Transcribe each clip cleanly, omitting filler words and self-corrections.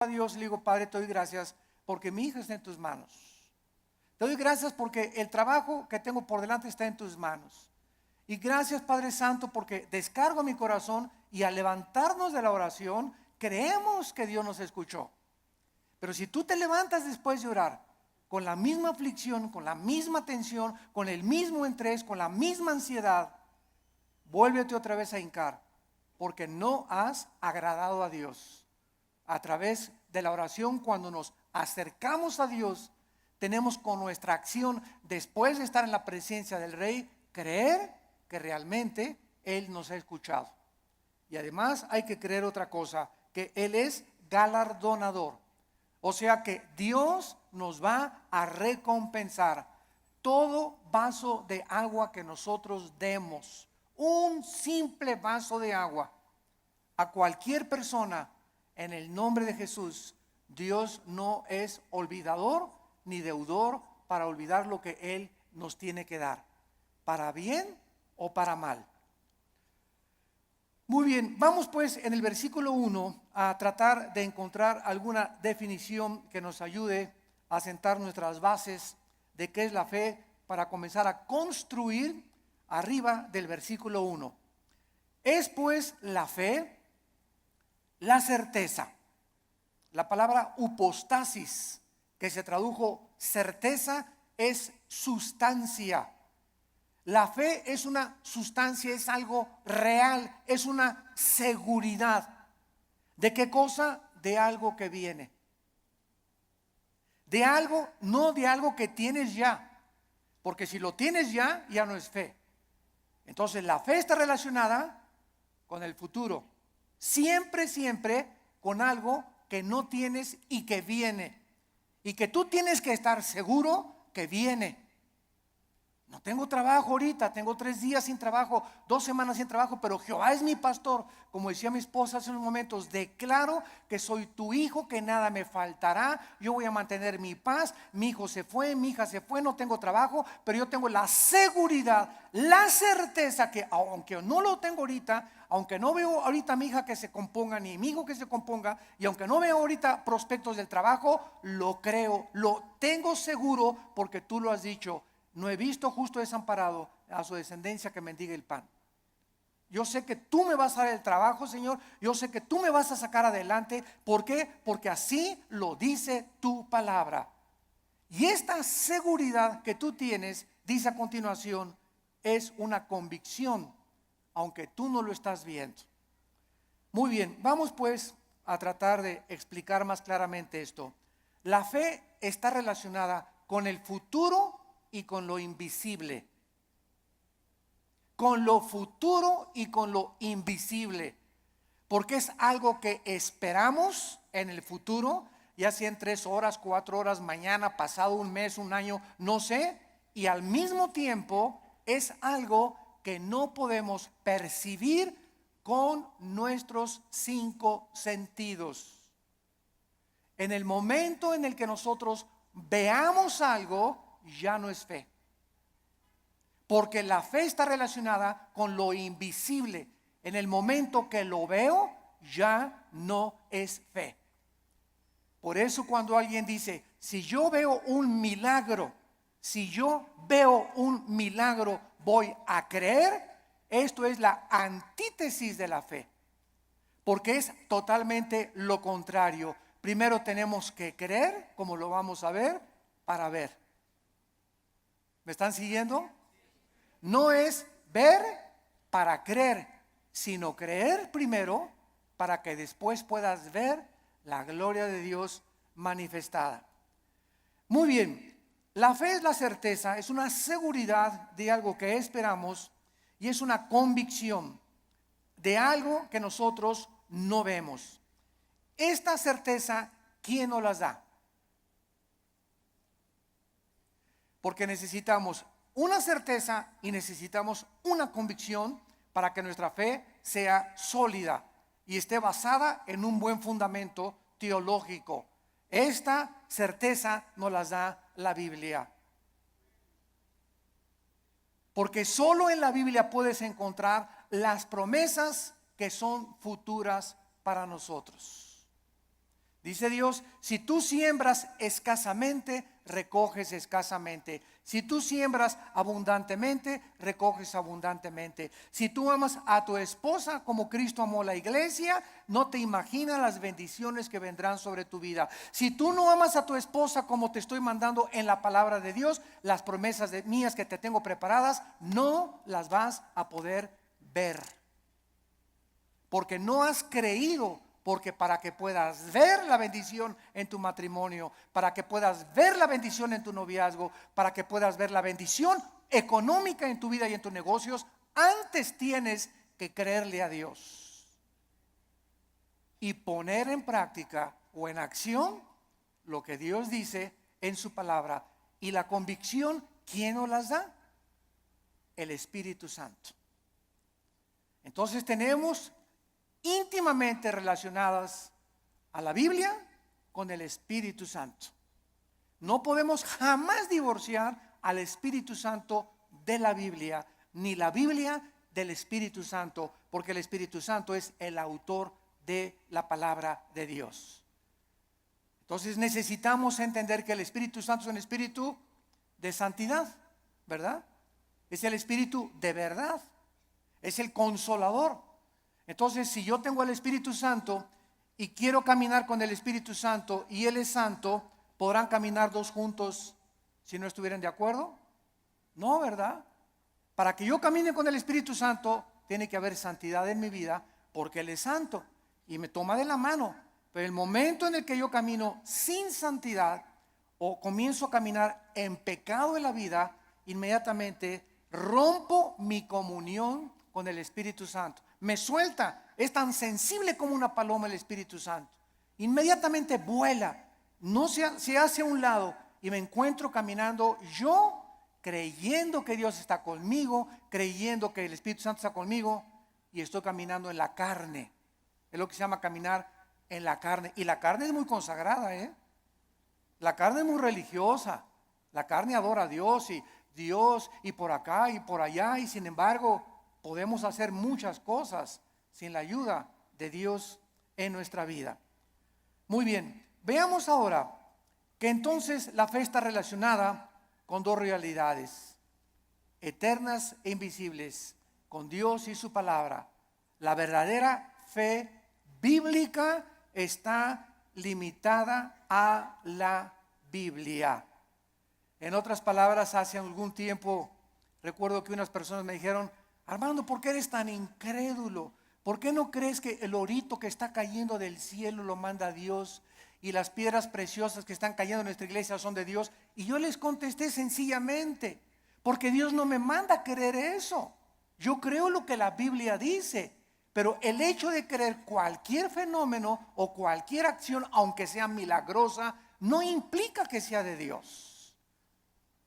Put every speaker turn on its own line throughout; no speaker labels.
a Dios y le digo: Padre, te doy gracias porque mi hija está en tus manos. Te doy gracias porque el trabajo que tengo por delante está en tus manos. Y gracias, Padre Santo, porque descargo mi corazón y al levantarnos de la oración creemos que Dios nos escuchó. Pero si tú te levantas después de orar con la misma aflicción, con la misma tensión, con el mismo estrés, con la misma ansiedad, vuélvete otra vez a hincar, porque no has agradado a Dios. A través de la oración, cuando nos acercamos a Dios, tenemos con nuestra acción, después de estar en la presencia del Rey, creer que realmente Él nos ha escuchado. Y además hay que creer otra cosa, que Él es galardonador. O sea que Dios nos va a recompensar todo vaso de agua que nosotros demos. Un simple vaso de agua a cualquier persona, en el nombre de Jesús. Dios no es olvidador ni deudor para olvidar lo que Él nos tiene que dar, para bien o para mal. Muy bien, vamos pues en el versículo 1 a tratar de encontrar alguna definición que nos ayude a sentar nuestras bases de qué es la fe, para comenzar a construir arriba del versículo 1. Es pues la fe la certeza. La palabra hupostasis, que se tradujo certeza, es sustancia. La fe es una sustancia, es algo real, es una seguridad. ¿De qué cosa? De algo que viene. De algo, no de algo que tienes ya. Porque si lo tienes ya, ya no es fe. Entonces la fe está relacionada con el futuro. Siempre, siempre con algo que no tienes y que viene. Y que tú tienes que estar seguro que viene. No tengo trabajo ahorita, tengo 3 días sin trabajo, 2 semanas sin trabajo, pero Jehová es mi pastor. Como decía mi esposa hace unos momentos, declaro que soy tu hijo, que nada me faltará, yo voy a mantener mi paz. Mi hijo se fue, mi hija se fue, no tengo trabajo, pero yo tengo la seguridad, la certeza que aunque no lo tengo ahorita, aunque no veo ahorita a mi hija que se componga, ni mi hijo que se componga, y aunque no veo ahorita prospectos del trabajo, lo creo, lo tengo seguro porque tú lo has dicho. No he visto justo desamparado a su descendencia que mendigue el pan. Yo sé que tú me vas a dar el trabajo, Señor. Yo sé que tú me vas a sacar adelante. ¿Por qué? Porque así lo dice tu palabra. Y esta seguridad que tú tienes, dice a continuación, es una convicción, aunque tú no lo estás viendo. Muy bien, vamos pues a tratar de explicar más claramente esto. La fe está relacionada con el futuro y con lo invisible. Con lo futuro y con lo invisible. Porque es algo que esperamos en el futuro, ya sea en 3 horas, 4 horas, mañana, pasado un mes, un año, no sé. Y al mismo tiempo es algo que no podemos percibir con nuestros 5 sentidos. En el momento en el que nosotros veamos algo, ya no es fe. Porque la fe está relacionada con lo invisible. En el momento que lo veo, ya no es fe. Por eso cuando alguien dice, si yo veo un milagro, voy a creer, esto es la antítesis de la fe. Porque es totalmente lo contrario. Primero tenemos que creer, como lo vamos a ver, para ver. ¿Me están siguiendo? No es ver para creer, sino creer primero para que después puedas ver la gloria de Dios manifestada. Muy bien, la fe es la certeza, es una seguridad de algo que esperamos y es una convicción de algo que nosotros no vemos. Esta certeza, ¿quién nos las da? Porque necesitamos una certeza y necesitamos una convicción para que nuestra fe sea sólida y esté basada en un buen fundamento teológico. Esta certeza nos la da la Biblia. Porque solo en la Biblia puedes encontrar las promesas que son futuras para nosotros. Dice Dios, si tú siembras escasamente, recoges escasamente. Si tú siembras abundantemente, recoges abundantemente. Si tú amas a tu esposa como Cristo amó la iglesia, no te imaginas las bendiciones que vendrán sobre tu vida. Si tú no amas a tu esposa como te estoy mandando en la palabra de Dios, las promesas mías que te tengo preparadas, no las vas a poder ver. Porque no has creído. Porque para que puedas ver la bendición en tu matrimonio, para que puedas ver la bendición en tu noviazgo, para que puedas ver la bendición económica en tu vida y en tus negocios, antes tienes que creerle a Dios y poner en práctica o en acción lo que Dios dice en su palabra. Y la convicción, ¿quién nos las da? El Espíritu Santo. Entonces tenemos íntimamente relacionadas a la Biblia con el Espíritu Santo. No podemos jamás divorciar al Espíritu Santo de la Biblia, ni la Biblia del Espíritu Santo, porque el Espíritu Santo es el autor de la palabra de Dios. Entonces necesitamos entender que el Espíritu Santo es un espíritu de santidad, ¿verdad? Es el espíritu de verdad, es el consolador. Entonces, si yo tengo el Espíritu Santo y quiero caminar con el Espíritu Santo y Él es santo, ¿podrán caminar dos juntos si no estuvieran de acuerdo? No, ¿verdad? Para que yo camine con el Espíritu Santo, tiene que haber santidad en mi vida, porque Él es santo y me toma de la mano. Pero el momento en el que yo camino sin santidad o comienzo a caminar en pecado en la vida, inmediatamente rompo mi comunión con el Espíritu Santo. Me suelta, es tan sensible como una paloma el Espíritu Santo. Inmediatamente vuela, no se hace a un lado y me encuentro caminando yo creyendo que Dios está conmigo, creyendo que el Espíritu Santo está conmigo y estoy caminando en la carne. Es lo que se llama caminar en la carne. Y la carne es muy consagrada, La carne es muy religiosa. La carne adora a Dios y por acá y por allá, y sin embargo podemos hacer muchas cosas sin la ayuda de Dios en nuestra vida. Muy bien, veamos ahora que entonces la fe está relacionada con dos realidades eternas e invisibles, con Dios y su palabra. La verdadera fe bíblica está limitada a la Biblia. En otras palabras, hace algún tiempo recuerdo que unas personas me dijeron: Armando, ¿por qué eres tan incrédulo? ¿Por qué no crees que el orito que está cayendo del cielo lo manda Dios y las piedras preciosas que están cayendo en nuestra iglesia son de Dios? Y yo les contesté sencillamente: porque Dios no me manda a creer eso. Yo creo lo que la Biblia dice, pero el hecho de creer cualquier fenómeno o cualquier acción, aunque sea milagrosa, no implica que sea de Dios.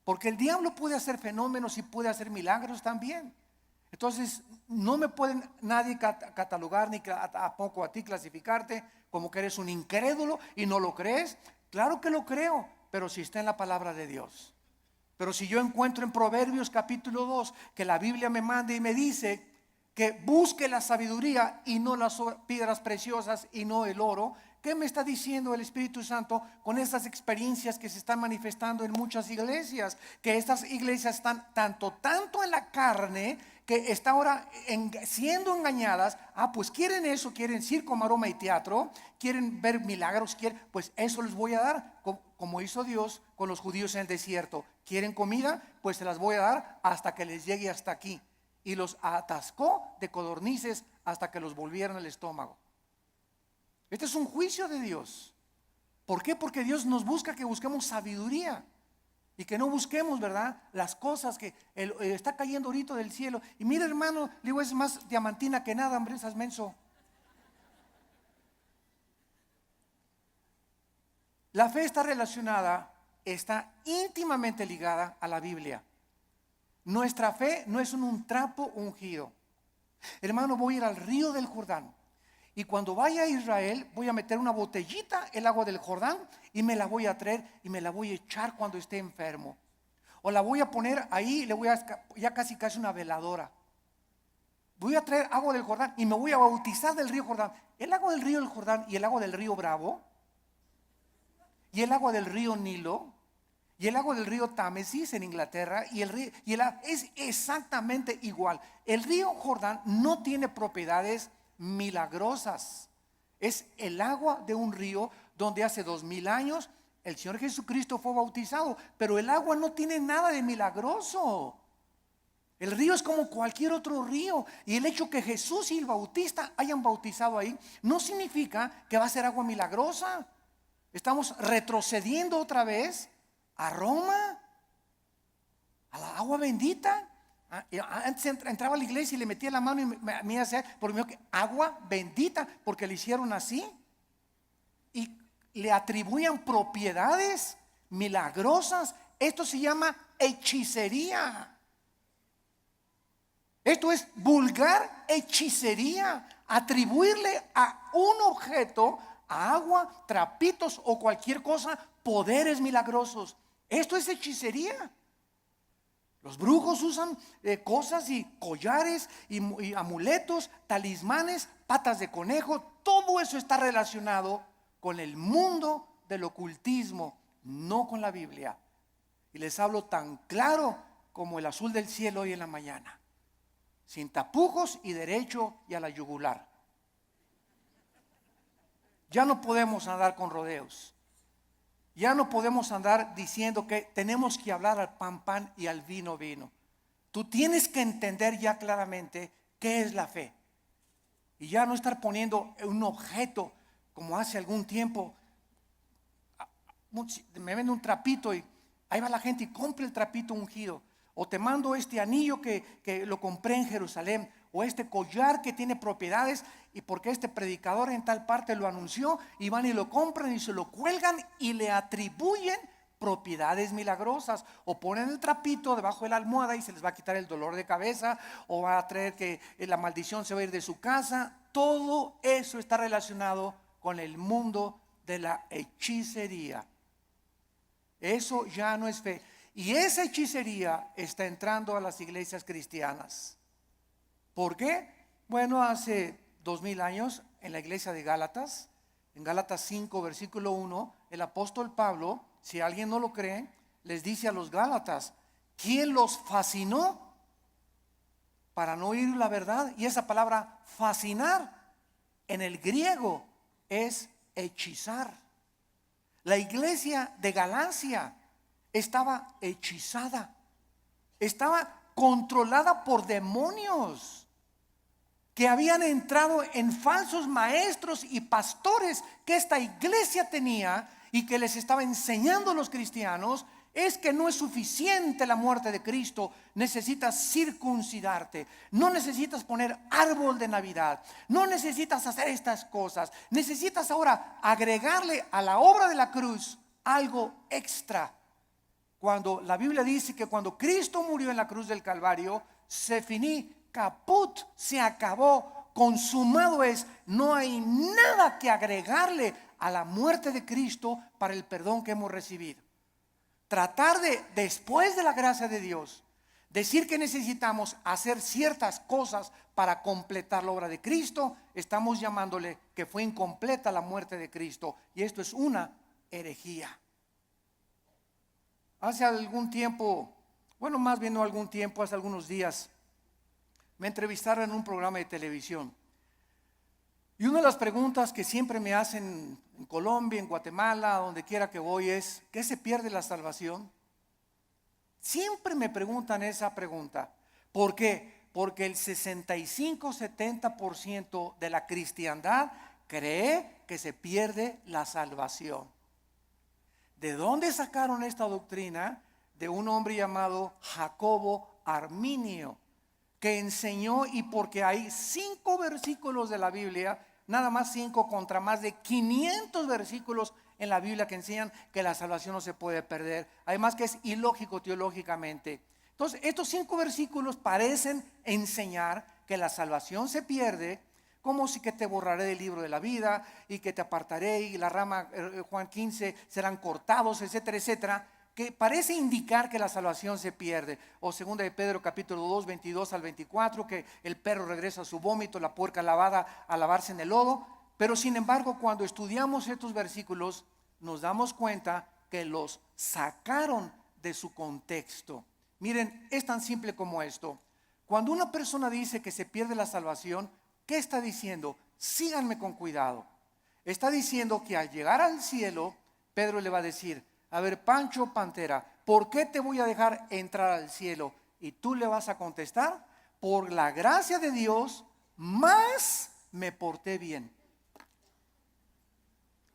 Porque el diablo puede hacer fenómenos y puede hacer milagros también. Entonces no me pueden nadie catalogar ni tampoco a ti clasificarte como que eres un incrédulo y no lo crees. Claro que lo creo, pero si está en la palabra de Dios. Pero si yo encuentro en Proverbios capítulo 2 que la Biblia me manda y me dice que busque la sabiduría y no las piedras preciosas y no el oro, ¿qué me está diciendo el Espíritu Santo con estas experiencias que se están manifestando en muchas iglesias? Que estas iglesias están tanto en la carne, que está ahora siendo engañadas. Pues quieren eso, quieren circo, maroma y teatro, quieren ver milagros, pues eso les voy a dar, como hizo Dios con los judíos en el desierto. ¿Quieren comida? Pues se las voy a dar hasta que les llegue hasta aquí. Y los atascó de codornices hasta que los volvieron al estómago. Este es un juicio de Dios. ¿Por qué? Porque Dios nos busca que busquemos sabiduría y que no busquemos, ¿verdad?, las cosas que está cayendo ahorita del cielo. Y mira, hermano, le digo, es más diamantina que nada, hombre, esas menso. La fe está relacionada, está íntimamente ligada a la Biblia. Nuestra fe no es un trapo ungido. Hermano, voy a ir al río del Jordán. Y cuando vaya a Israel, voy a meter una botellita el agua del Jordán y me la voy a traer y me la voy a echar cuando esté enfermo. O la voy a poner ahí, le voy a ya casi una veladora. Voy a traer agua del Jordán y me voy a bautizar del río Jordán. El agua del río del Jordán y el agua del río Bravo y el agua del río Nilo y el agua del río Támesis en Inglaterra es exactamente igual. El río Jordán no tiene propiedades milagrosas. Es el agua de un río donde hace 2000 años el Señor Jesucristo fue bautizado, pero el agua no tiene nada de milagroso. El río es como cualquier otro río, y el hecho que Jesús y el Bautista hayan bautizado ahí no significa que va a ser agua milagrosa. Estamos retrocediendo otra vez a Roma, a la agua bendita. Antes entraba a la iglesia y le metía la mano y me hacía por mí que agua bendita, porque le hicieron así y le atribuían propiedades milagrosas. Esto se llama hechicería. Esto es vulgar hechicería, atribuirle a un objeto, a agua, trapitos o cualquier cosa, poderes milagrosos. Esto es hechicería. Los brujos usan cosas y collares y amuletos, talismanes, patas de conejo. Todo eso está relacionado con el mundo del ocultismo, no con la Biblia. Y les hablo tan claro como el azul del cielo hoy en la mañana, sin tapujos y derecho y a la yugular. Ya no podemos andar con rodeos. Ya no podemos andar diciendo que tenemos que hablar al pan pan y al vino vino. Tú tienes que entender ya claramente qué es la fe. Y ya no estar poniendo un objeto como hace algún tiempo. Me vende un trapito y ahí va la gente y compra el trapito ungido. O te mando este anillo que lo compré en Jerusalén, o este collar que tiene propiedades, y porque este predicador en tal parte lo anunció, y van y lo compran y se lo cuelgan y le atribuyen propiedades milagrosas, o ponen el trapito debajo de la almohada y se les va a quitar el dolor de cabeza, o va a traer que la maldición se va a ir de su casa. Todo eso está relacionado con el mundo de la hechicería. Eso ya no es fe. Y esa hechicería está entrando a las iglesias cristianas. ¿Por qué? Bueno, hace 2000 años en la iglesia de Gálatas, en Gálatas 5 versículo 1, el apóstol Pablo, si alguien no lo cree, les dice a los Gálatas: ¿quién los fascinó para no oír la verdad? Y esa palabra fascinar en el griego es hechizar. La iglesia de Galacia estaba hechizada, estaba controlada por demonios que habían entrado en falsos maestros y pastores que esta iglesia tenía, y que les estaba enseñando a los cristianos: es que no es suficiente la muerte de Cristo, necesitas circuncidarte, no necesitas poner árbol de Navidad, no necesitas hacer estas cosas, necesitas ahora agregarle a la obra de la cruz algo extra. Cuando la Biblia dice que cuando Cristo murió en la cruz del Calvario, se finí, caput, se acabó, consumado es. No hay nada que agregarle a la muerte de Cristo para el perdón que hemos recibido. Tratar de, después de la gracia de Dios, decir que necesitamos hacer ciertas cosas para completar la obra de Cristo, estamos llamándole que fue incompleta la muerte de Cristo, y esto es una herejía. Hace algún tiempo, bueno, más bien no algún tiempo, hace algunos días, me entrevistaron en un programa de televisión. Y una de las preguntas que siempre me hacen en Colombia, en Guatemala, donde quiera que voy, es: ¿qué se pierde la salvación? Siempre me preguntan esa pregunta. ¿Por qué? Porque el 65-70% de la cristiandad cree que se pierde la salvación. ¿De dónde sacaron esta doctrina? De un hombre llamado Jacobo Arminio, que enseñó, y porque hay 5 versículos de la Biblia, nada más 5 contra más de 500 versículos en la Biblia que enseñan que la salvación no se puede perder. Además que es ilógico teológicamente. Entonces, estos 5 versículos parecen enseñar que la salvación se pierde, como si que te borraré del libro de la vida y que te apartaré y la rama, Juan 15, serán cortados, etcétera, etcétera, que parece indicar que la salvación se pierde. O segunda de Pedro capítulo 2, 22 al 24, que el perro regresa a su vómito, la puerca lavada a lavarse en el lodo. Pero sin embargo, cuando estudiamos estos versículos, nos damos cuenta que los sacaron de su contexto. Miren, es tan simple como esto. Cuando una persona dice que se pierde la salvación, ¿qué está diciendo? Síganme con cuidado. Está diciendo que al llegar al cielo, Pedro le va a decir: a ver, Pancho Pantera, ¿por qué te voy a dejar entrar al cielo? Y tú le vas a contestar: por la gracia de Dios, más me porté bien.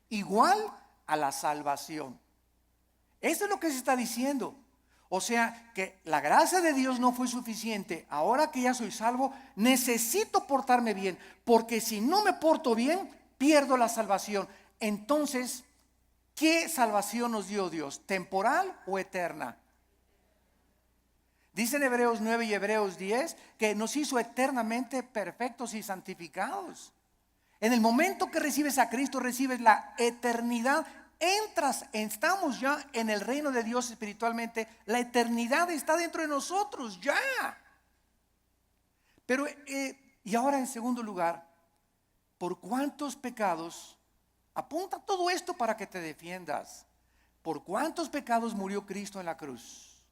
Igual a la salvación. Eso es lo que se está diciendo. O sea, que la gracia de Dios no fue suficiente. Ahora que ya soy salvo, necesito portarme bien, porque si no me porto bien, pierdo la salvación. Entonces, ¿qué salvación nos dio Dios? ¿Temporal o eterna? Dicen Hebreos 9 y Hebreos 10 que nos hizo eternamente perfectos y santificados. En el momento que recibes a Cristo, recibes la eternidad. Estamos ya en el reino de Dios espiritualmente. La eternidad está dentro de nosotros ya. Pero, y ahora en segundo lugar, ¿por cuántos pecados? Apunta todo esto para que te defiendas. ¿Por cuántos pecados murió Cristo en la cruz?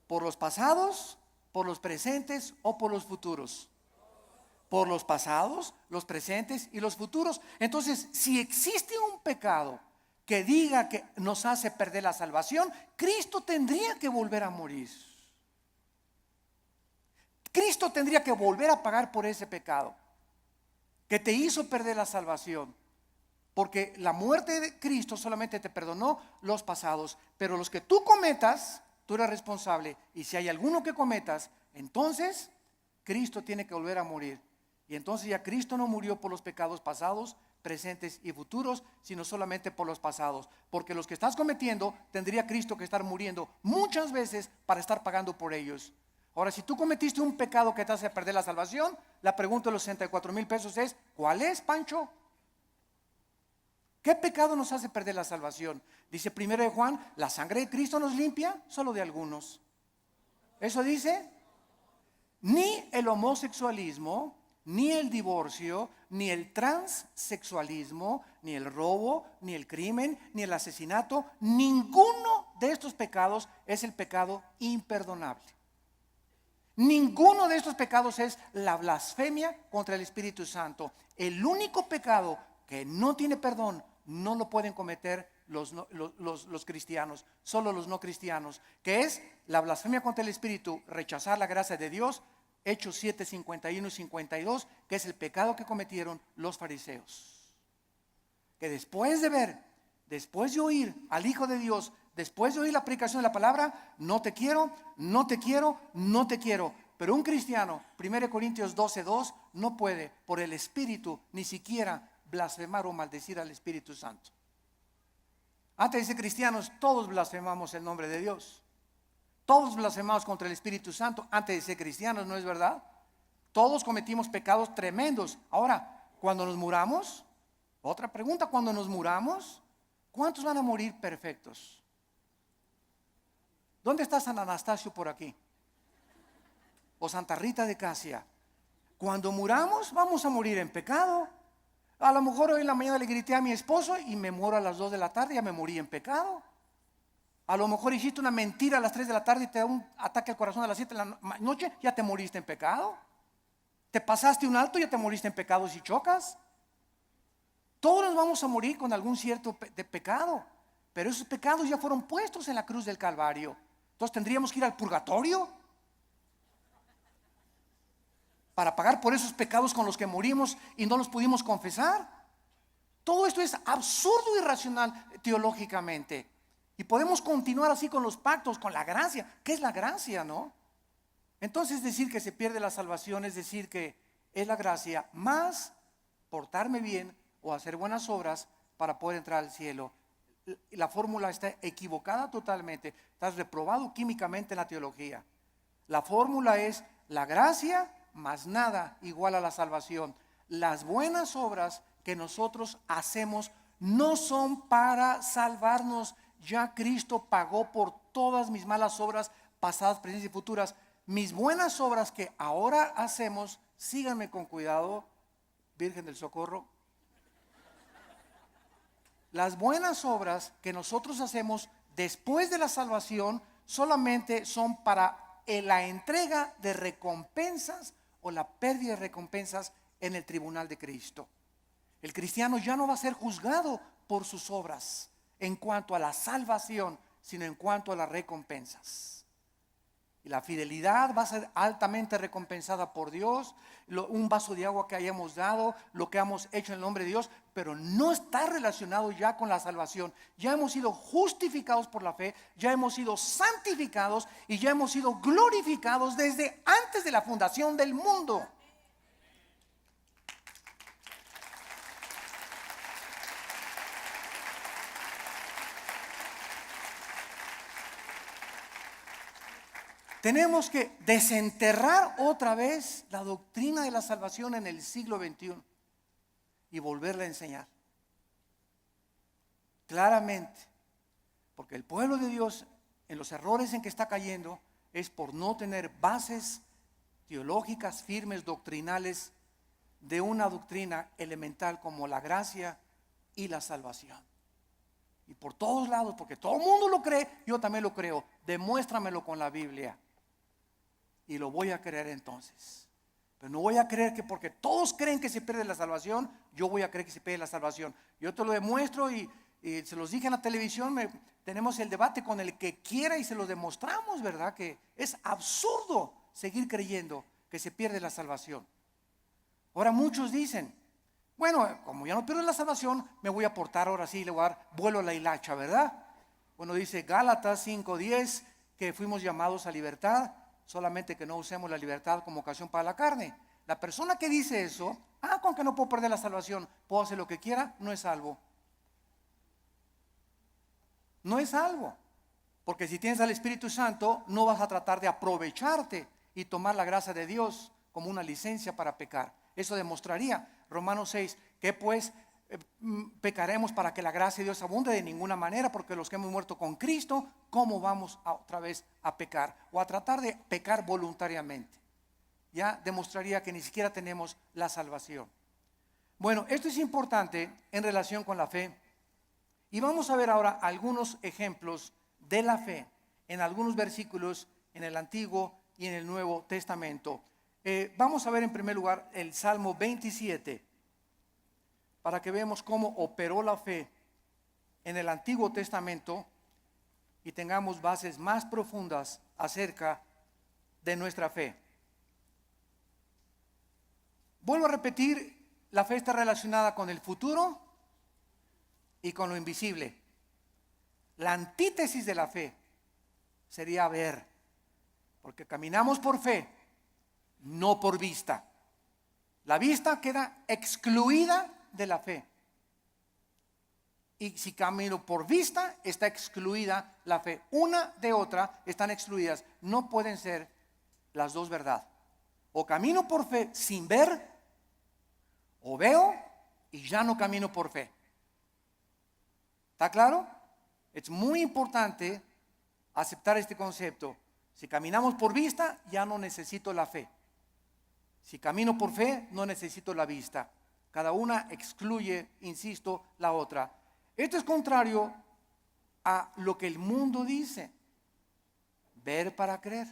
¿Por los pasados, por los presentes o por los futuros? Por los pasados, los presentes y los futuros. Entonces, si existe un pecado que diga que nos hace perder la salvación, Cristo tendría que volver a morir. Cristo tendría que volver a pagar por ese pecado que te hizo perder la salvación. Porque la muerte de Cristo solamente te perdonó los pasados, pero los que tú cometas, tú eres responsable. Y si hay alguno que cometas, entonces Cristo tiene que volver a morir. Y entonces ya Cristo no murió por los pecados pasados, presentes y futuros, sino solamente por los pasados. Porque los que estás cometiendo, tendría Cristo que estar muriendo muchas veces para estar pagando por ellos. Ahora, si tú cometiste un pecado que te hace perder la salvación, la pregunta de los 64,000 pesos es: ¿cuál es, Pancho? ¿Qué pecado nos hace perder la salvación? Dice 1 de Juan: la sangre de Cristo nos limpia solo de algunos. Eso dice. Ni el homosexualismo, ni el divorcio, ni el transexualismo, ni el robo, ni el crimen, ni el asesinato, ninguno de estos pecados es el pecado imperdonable. Ninguno de estos pecados es la blasfemia contra el Espíritu Santo. El único pecado que no tiene perdón no lo pueden cometer los cristianos, solo los no cristianos, que es la blasfemia contra el Espíritu, rechazar la gracia de Dios. Hechos 7, 51 y 52, que es el pecado que cometieron los fariseos. Que después de ver, después de oír al Hijo de Dios, después de oír la predicación de la palabra: no te quiero, no te quiero, no te quiero. Pero un cristiano, 1 Corintios 12, 2, no puede por el Espíritu ni siquiera blasfemar o maldecir al Espíritu Santo. Antes de ser cristianos, todos blasfemamos el nombre de Dios. Todos blasfemamos contra el Espíritu Santo antes de ser cristianos, ¿no es verdad? Todos cometimos pecados tremendos. Ahora, cuando nos muramos, otra pregunta: cuando nos muramos, ¿cuántos van a morir perfectos? ¿Dónde está San Anastasio por aquí? O Santa Rita de Casia. Cuando muramos, vamos a morir en pecado. A lo mejor hoy en la mañana le grité a mi esposo y me muero a las 2 de la tarde, ya me morí en pecado. A lo mejor hiciste una mentira a las 3 de la tarde y te da un ataque al corazón a las 7 de la noche, ya te moriste en pecado. Te pasaste un alto, ya te moriste en pecado si chocas. Todos nos vamos a morir con algún cierto de pecado, pero esos pecados ya fueron puestos en la cruz del Calvario. Entonces tendríamos que ir al purgatorio para pagar por esos pecados con los que morimos y no los pudimos confesar. Todo esto es absurdo y irracional teológicamente. Y podemos continuar así con los pactos, con la gracia. ¿Qué es la gracia, no? Entonces decir que se pierde la salvación es decir que es la gracia más portarme bien o hacer buenas obras para poder entrar al cielo. La fórmula está equivocada totalmente. Estás reprobado químicamente en la teología. La fórmula es la gracia más nada igual a la salvación. Las buenas obras que nosotros hacemos no son para salvarnos. Ya Cristo pagó por todas mis malas obras pasadas, presentes y futuras. Mis buenas obras que ahora hacemos, síganme con cuidado, Virgen del Socorro. las buenas obras que nosotros hacemos después de la salvación solamente son para la entrega de recompensas o la pérdida de recompensas en el tribunal de Cristo. El cristiano ya no va a ser juzgado por sus obras en cuanto a la salvación, sino en cuanto a las recompensas. Y la fidelidad va a ser altamente recompensada por Dios. Un vaso de agua que hayamos dado, lo que hemos hecho en el nombre de Dios, pero no está relacionado ya con la salvación. Ya hemos sido justificados por la fe, ya hemos sido santificados y ya hemos sido glorificados desde antes de la fundación del mundo. Tenemos que desenterrar otra vez la doctrina de la salvación en el siglo XXI y volverla a enseñar claramente, porque el pueblo de Dios en los errores en que está cayendo es por no tener bases teológicas firmes, doctrinales, de una doctrina elemental como la gracia y la salvación. Y por todos lados, porque todo el mundo lo cree, yo también lo creo. Demuéstramelo con la Biblia y lo voy a creer entonces. Pero no voy a creer que porque todos creen que se pierde la salvación, yo voy a creer que se pierde la salvación. Yo te lo demuestro y se los dije en la televisión, tenemos el debate con el que quiera y se lo demostramos, ¿verdad? Que es absurdo seguir creyendo que se pierde la salvación. Ahora muchos dicen, bueno, como ya no pierdo la salvación, me voy a portar ahora sí, le voy a dar vuelo a la hilacha, ¿verdad? Bueno, dice Gálatas 5:10 que fuimos llamados a libertad, solamente que no usemos la libertad como ocasión para la carne. La persona que dice eso, con que no puedo perder la salvación, puedo hacer lo que quiera, no es salvo. No es salvo, porque si tienes al Espíritu Santo, no vas a tratar de aprovecharte y tomar la gracia de Dios como una licencia para pecar. Eso demostraría Romanos 6, que pues pecaremos para que la gracia de Dios abunde. De ninguna manera, porque los que hemos muerto con Cristo, ¿cómo vamos otra vez a pecar? O a tratar de pecar voluntariamente. Ya demostraría que ni siquiera tenemos la salvación. Bueno, esto es importante en relación con la fe. Y vamos a ver ahora algunos ejemplos de la fe en algunos versículos en el Antiguo y en el Nuevo Testamento. Vamos a ver en primer lugar el Salmo 27, para que veamos cómo operó la fe en el Antiguo Testamento y tengamos bases más profundas acerca de nuestra fe. Vuelvo a repetir, la fe está relacionada con el futuro y con lo invisible. La antítesis de la fe sería ver, porque caminamos por fe, no por vista. La vista queda excluida de la fe. Y si camino por vista, está excluida la fe. Una de otra están excluidas. No pueden ser las dos verdad. O camino por fe sin ver, o veo y ya no camino por fe. ¿Está claro? Es muy importante aceptar este concepto. Si caminamos por vista, ya no necesito la fe. Si camino por fe, no necesito la vista. Cada una excluye, insisto, la otra. Esto es contrario a lo que el mundo dice. Ver para creer.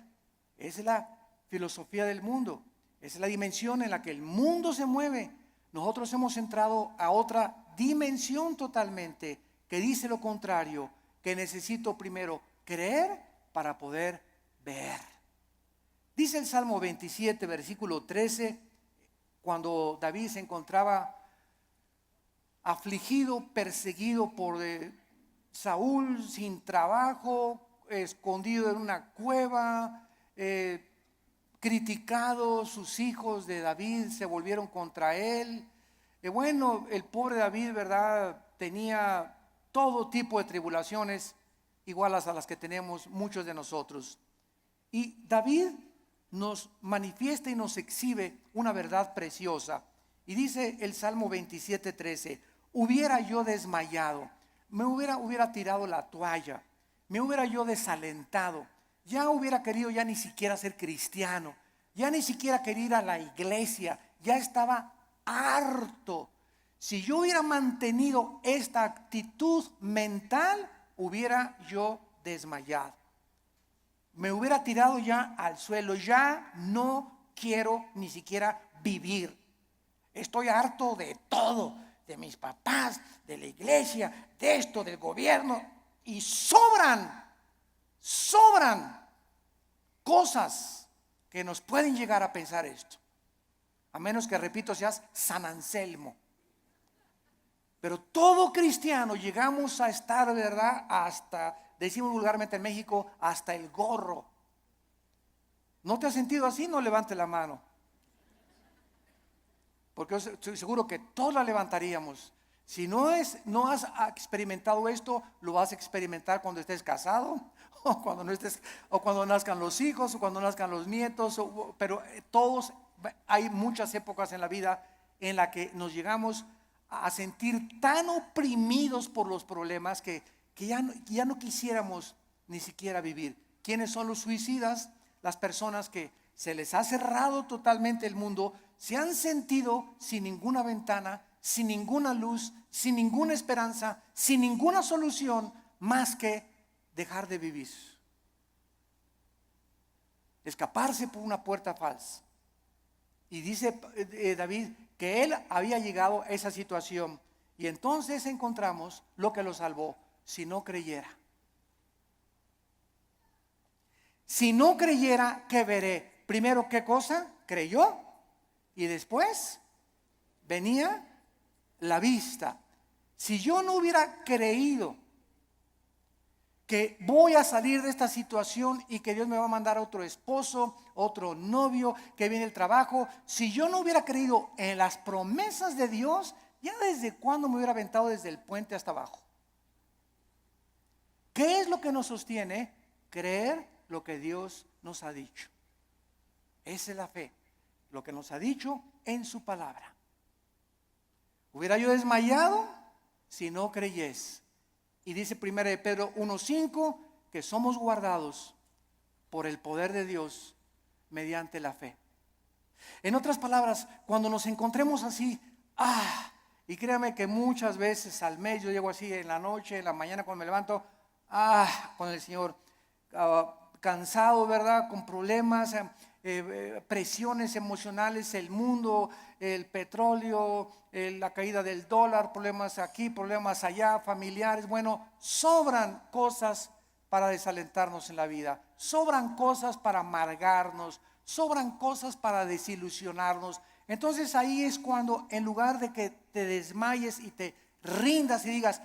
Esa es la filosofía del mundo. Esa es la dimensión en la que el mundo se mueve. Nosotros hemos entrado a otra dimensión totalmente que dice lo contrario, que necesito primero creer para poder ver. Dice el Salmo 27, versículo 13, cuando David se encontraba afligido, perseguido por Saúl, sin trabajo, escondido en una cueva, criticado, sus hijos de David se volvieron contra él. Bueno, el pobre David, ¿verdad?, tenía todo tipo de tribulaciones iguales a las que tenemos muchos de nosotros. Y David nos manifiesta y nos exhibe una verdad preciosa. Y dice el Salmo 27:13, hubiera yo desmayado, me hubiera tirado la toalla, me hubiera yo desalentado, ya hubiera querido ya ni siquiera ser cristiano, ya ni siquiera quería ir a la iglesia, ya estaba harto, Si yo hubiera mantenido esta actitud mental, hubiera yo desmayado. Me hubiera tirado ya al suelo. Ya no quiero ni siquiera vivir. Estoy harto de todo, de mis papás, de la iglesia, de esto, del gobierno. Y sobran cosas que nos pueden llegar a pensar esto. A menos que, repito, seas San Anselmo. Pero todo cristiano llegamos a estar, ¿verdad? Hasta, decimos vulgarmente en México, hasta el gorro. ¿No te has sentido así? No levante la mano. Porque yo estoy seguro que todos la levantaríamos. Si no has experimentado esto, lo vas a experimentar cuando estés casado, o cuando no estés, o cuando nazcan los hijos, o cuando nazcan los nietos. Pero todos, hay muchas épocas en la vida en la que nos llegamos a sentir tan oprimidos por los problemas que ya no quisiéramos ni siquiera vivir. ¿Quiénes son los suicidas? Las personas que se les ha cerrado totalmente el mundo, se han sentido sin ninguna ventana, sin ninguna luz, sin ninguna esperanza, sin ninguna solución más que dejar de vivir, escaparse por una puerta falsa. Y dice David que él había llegado a esa situación, y entonces encontramos lo que lo salvó: si no creyera. Si no creyera, ¿qué veré? Primero, ¿qué cosa? Creyó, y después venía la vista. Si yo no hubiera creído que voy a salir de esta situación y que Dios me va a mandar otro esposo, otro novio, que viene el trabajo, si yo no hubiera creído en las promesas de Dios, ya desde cuándo me hubiera aventado desde el puente hasta abajo. ¿Qué es lo que nos sostiene? Creer lo que Dios nos ha dicho. Esa es la fe, lo que nos ha dicho en su palabra. ¿Hubiera yo desmayado si no creyes? Y dice 1 de Pedro 1:5 que somos guardados por el poder de Dios mediante la fe. En otras palabras, cuando nos encontremos así, y créame que muchas veces al mes yo llego así en la noche, en la mañana cuando me levanto, con el Señor, cansado, ¿verdad? Con problemas, presiones emocionales, el mundo, el petróleo, la caída del dólar, problemas aquí, problemas allá, familiares. Bueno, sobran cosas para desalentarnos en la vida, sobran cosas para amargarnos, sobran cosas para desilusionarnos. Entonces ahí es cuando, en lugar de que te desmayes y te rindas y digas,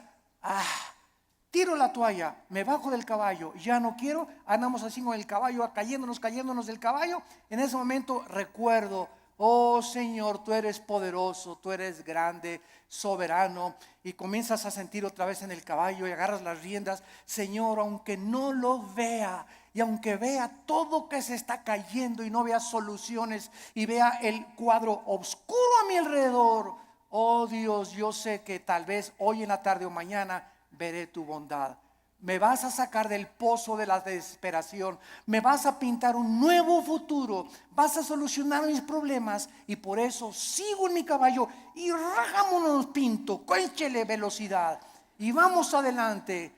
tiro la toalla, me bajo del caballo, ya no quiero, andamos así con el caballo, cayéndonos del caballo. En ese momento recuerdo, oh Señor, tú eres poderoso, tú eres grande, soberano, y comienzas a sentir otra vez en el caballo y agarras las riendas. Señor, aunque no lo vea, y aunque vea todo que se está cayendo y no vea soluciones y vea el cuadro oscuro a mi alrededor, oh Dios, yo sé que tal vez hoy en la tarde o mañana veré tu bondad. Me vas a sacar del pozo de la desesperación, me vas a pintar un nuevo futuro, vas a solucionar mis problemas, y por eso sigo en mi caballo y rajámonos pinto, échele velocidad y vamos adelante.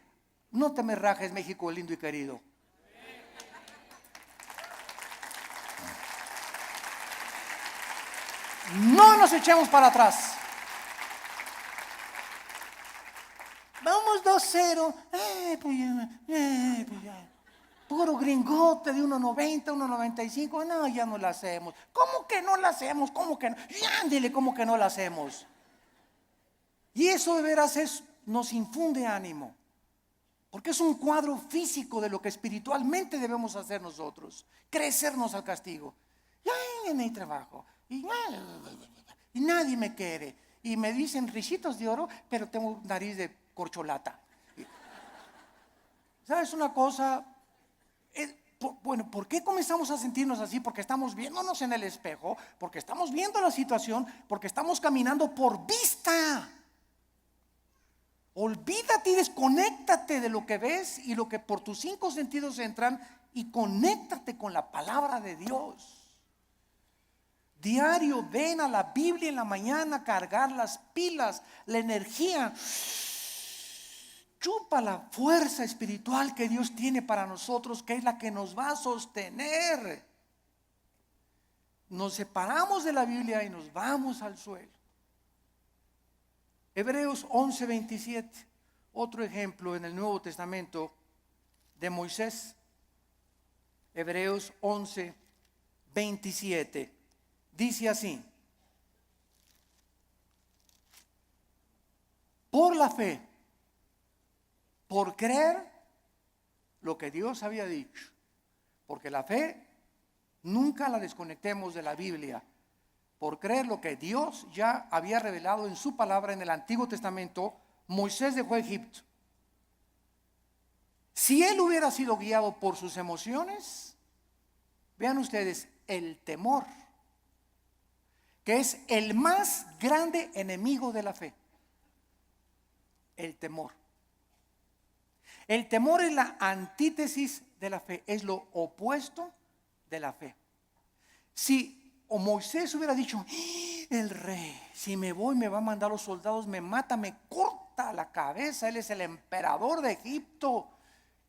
No te me rajes, México lindo y querido. No nos echemos para atrás. Vamos 2-0. Puro gringote de 1.90, 1.95. No, ya no la hacemos. ¿Cómo que no la hacemos? ¿Cómo que no? Ya, ándele, ¿cómo que no la hacemos? Y eso de veras nos infunde ánimo, porque es un cuadro físico de lo que espiritualmente debemos hacer nosotros: crecernos al castigo. Ya en el trabajo y nadie me quiere y me dicen risitos de oro, pero tengo nariz de corcholata. ¿Sabes una cosa? Bueno, ¿por qué comenzamos a sentirnos así? Porque estamos viéndonos en el espejo, porque estamos viendo la situación, porque estamos caminando por vista. Olvídate y desconéctate de lo que ves y lo que por tus 5 sentidos entran, y conéctate con la palabra de Dios. Diario ven a la Biblia en la mañana, cargar las pilas, la energía. Chupa la fuerza espiritual que Dios tiene para nosotros, que es la que nos va a sostener. Nos separamos de la Biblia y nos vamos al suelo. Hebreos 11:27, otro ejemplo en el Nuevo Testamento de Moisés. Hebreos 11:27 dice así: por la fe, por creer lo que Dios había dicho, porque la fe nunca la desconectemos de la Biblia. Por creer lo que Dios ya había revelado en su palabra en el Antiguo Testamento, Moisés dejó Egipto. Si él hubiera sido guiado por sus emociones, vean ustedes, el temor, que es el más grande enemigo de la fe. El temor. El temor es la antítesis de la fe, es lo opuesto de la fe. Si Moisés hubiera dicho, el rey, si me voy me va a mandar los soldados, me mata, me corta la cabeza, él es el emperador de Egipto.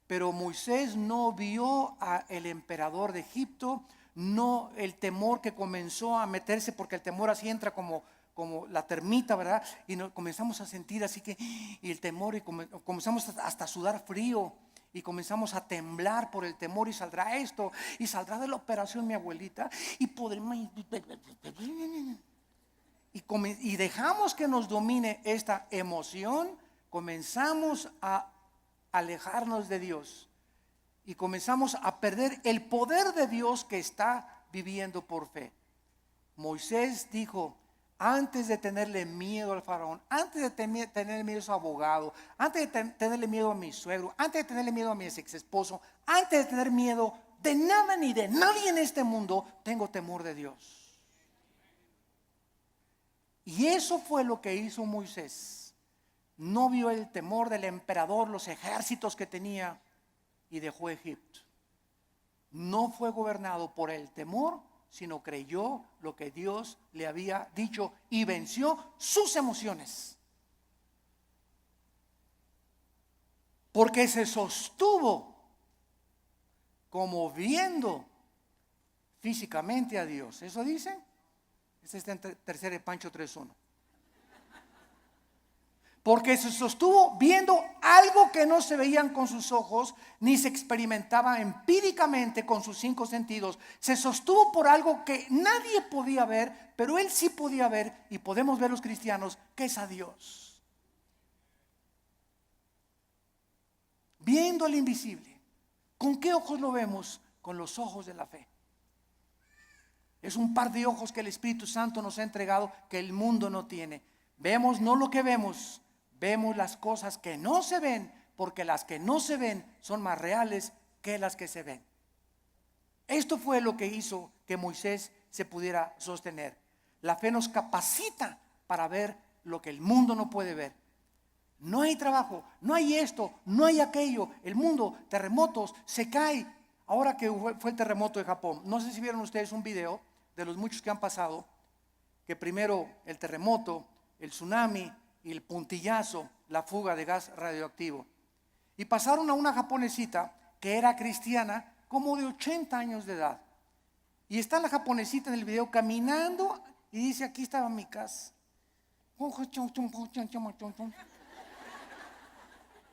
Pero Moisés no vio al emperador de Egipto, no el temor que comenzó a meterse, porque el temor así entra como la termita, ¿verdad? Y comenzamos a sentir así que, y el temor, y comenzamos hasta a sudar frío, y comenzamos a temblar por el temor, y saldrá esto, y saldrá de la operación mi abuelita, y podremos, y dejamos que nos domine esta emoción, comenzamos a alejarnos de Dios, y comenzamos a perder el poder de Dios que está viviendo por fe. Moisés dijo, antes de tenerle miedo al faraón, antes de tenerle miedo a su abogado, antes de tenerle miedo a mi suegro, antes de tenerle miedo a mi ex esposo, antes de tener miedo de nada ni de nadie en este mundo, tengo temor de Dios. Y eso fue lo que hizo Moisés. No vio el temor del emperador, los ejércitos que tenía, y dejó Egipto. No fue gobernado por el temor, sino creyó lo que Dios le había dicho y venció sus emociones. Porque se sostuvo como viendo físicamente a Dios. ¿Eso dice? Este está en tercera de Pancho 3:1. Porque se sostuvo viendo algo que no se veían con sus ojos, ni se experimentaba empíricamente con sus 5 sentidos. Se sostuvo por algo que nadie podía ver, pero él sí podía ver, y podemos ver los cristianos, que es a Dios. Viendo al invisible. ¿Con qué ojos lo vemos? Con los ojos de la fe. Es un par de ojos que el Espíritu Santo nos ha entregado que el mundo no tiene. Vemos no lo que vemos, vemos las cosas que no se ven, porque las que no se ven son más reales que las que se ven. Esto fue lo que hizo que Moisés se pudiera sostener. La fe nos capacita para ver lo que el mundo no puede ver. No hay trabajo, no hay esto, no hay aquello. El mundo, terremotos, se cae. Ahora que fue el terremoto de Japón, no sé si vieron ustedes un video de los muchos que han pasado, que primero el terremoto, el tsunami y el puntillazo, la fuga de gas radioactivo. Y pasaron a una japonesita que era cristiana, como de 80 años de edad. Y está la japonesita en el video caminando y dice, aquí estaba mi casa.